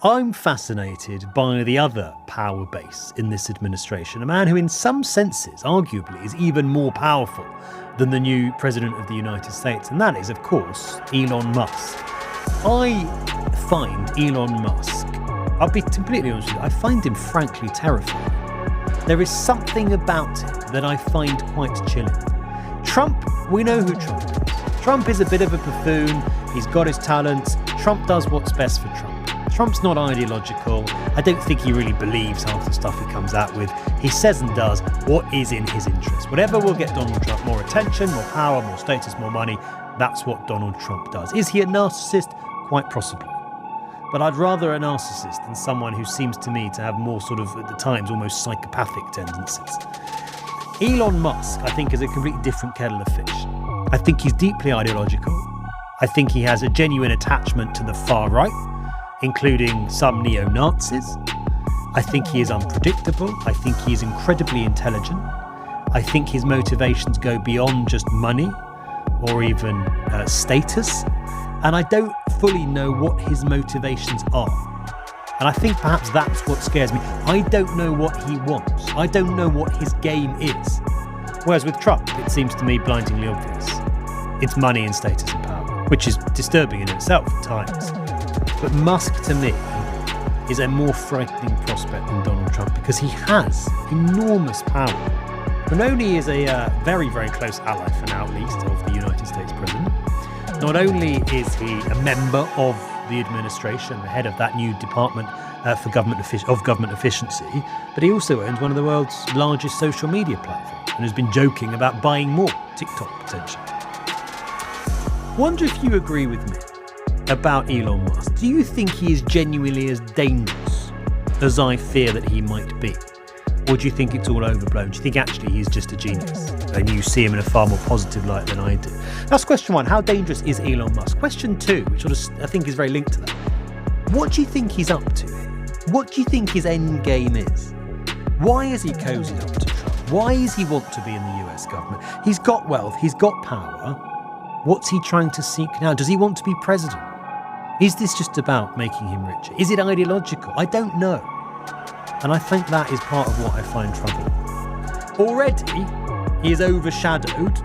I'm fascinated by the other power base in this administration, a man who in some senses, arguably, is even more powerful than the new President of the United States, and that is, of course, Elon Musk. I find Elon Musk, I'll be completely honest with you, I find him frankly terrifying. There is something about it that I find quite chilling. Trump, we know who Trump is. Trump is a bit of a buffoon. He's got his talents. Trump does what's best for Trump. Trump's not ideological. I don't think he really believes half the stuff he comes out with. He says and does what is in his interest. Whatever will get Donald Trump more attention, more power, more status, more money, that's what Donald Trump does. Is he a narcissist? Quite possibly. But I'd rather a narcissist than someone who seems to me to have more sort of, at the times, almost psychopathic tendencies. Elon Musk, I think, is a completely different kettle of fish. I think he's deeply ideological. I think he has a genuine attachment to the far right, including some neo-Nazis. I think he is unpredictable. I think he is incredibly intelligent. I think his motivations go beyond just money or even status. And I don't fully know what his motivations are. And I think perhaps that's what scares me. I don't know what he wants. I don't know what his game is. Whereas with Trump, it seems to me blindingly obvious. It's money and status and power, which is disturbing in itself at times. But Musk, to me, is a more frightening prospect than Donald Trump because he has enormous power. Not only is a very, very close ally, for now at least, of the United States president, not only is he a member of the administration, the head of that new department for government efficiency, but he also owns one of the world's largest social media platforms and has been joking about buying more, TikTok potentially. Wonder if you agree with me about Elon Musk. Do you think he is genuinely as dangerous as I fear that he might be? Or do you think it's all overblown? Do you think actually he's just a genius and you see him in a far more positive light than I do? That's question one. How dangerous is Elon Musk? Question two, which I think is very linked to that. What do you think he's up to here? What do you think his end game is? Why is he cozied up to Trump? Why does he want to be in the US government? He's got wealth. He's got power. What's he trying to seek now? Does he want to be president? Is this just about making him richer? Is it ideological? I don't know. And I think that is part of what I find troubling. Already, he has overshadowed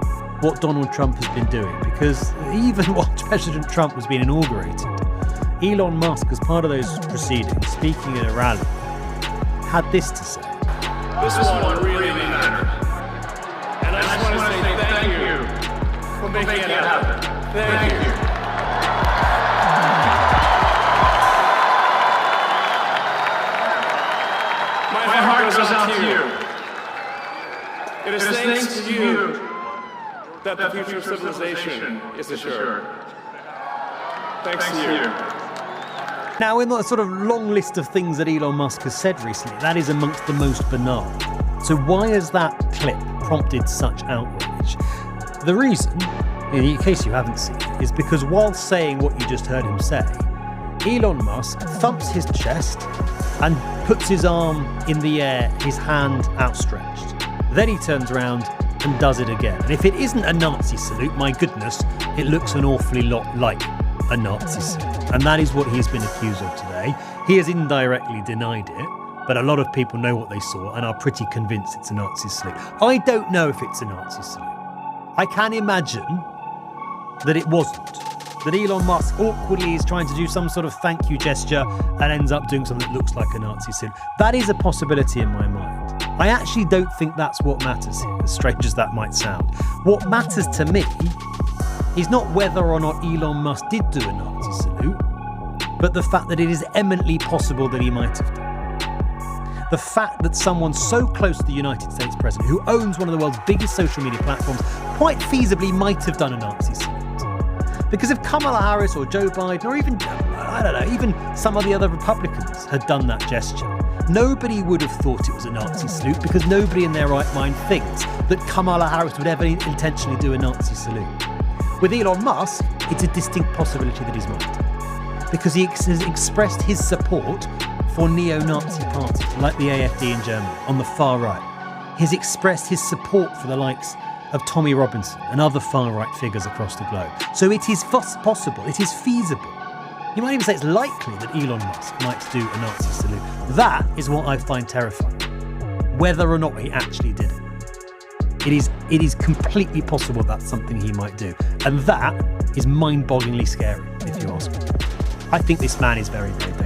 what Donald Trump has been doing, because even while President Trump was being inaugurated, Elon Musk, as part of those proceedings, speaking at a rally, had this to say. This one really mattered. And I just want to say thank you for making it happen. Thank you. My heart goes out to you. It is thanks to you that the future of civilization is assured. Thanks to you. Now, in the sort of long list of things that Elon Musk has said recently, that is amongst the most banal. So why has that clip prompted such outrage? The reason, in case you haven't seen it, is because while saying what you just heard him say, Elon Musk thumps his chest and puts his arm in the air, his hand outstretched. Then he turns around and does it again. And if it isn't a Nazi salute, my goodness, it looks an awfully lot like a Nazi salute. And that is what he has been accused of today. He has indirectly denied it, but a lot of people know what they saw and are pretty convinced it's a Nazi salute. I don't know if it's a Nazi salute. I can imagine that it wasn't. That Elon Musk awkwardly is trying to do some sort of thank you gesture and ends up doing something that looks like a Nazi salute. That is a possibility in my mind. I actually don't think that's what matters here, as strange as that might sound. What matters to me is not whether or not Elon Musk did do a Nazi salute, but the fact that it is eminently possible that he might have done. The fact that someone so close to the United States president, who owns one of the world's biggest social media platforms, quite feasibly might have done a Nazi salute. Because if Kamala Harris or Joe Biden or even, I don't know, even some of the other Republicans had done that gesture, nobody would have thought it was a Nazi salute, because nobody in their right mind thinks that Kamala Harris would ever intentionally do a Nazi salute. With Elon Musk, it's a distinct possibility that he's might, because he has expressed his support for neo-Nazi parties like the AfD in Germany on the far right. He has expressed his support for the likes of Tommy Robinson and other far-right figures across the globe. So it is possible, it is feasible You might even say it's likely that Elon Musk might do a Nazi salute. That is what I find terrifying, whether or not he actually did it. It is completely possible that's something he might do. And that is mind-bogglingly scary, if you ask me. I think this man is very, very dangerous.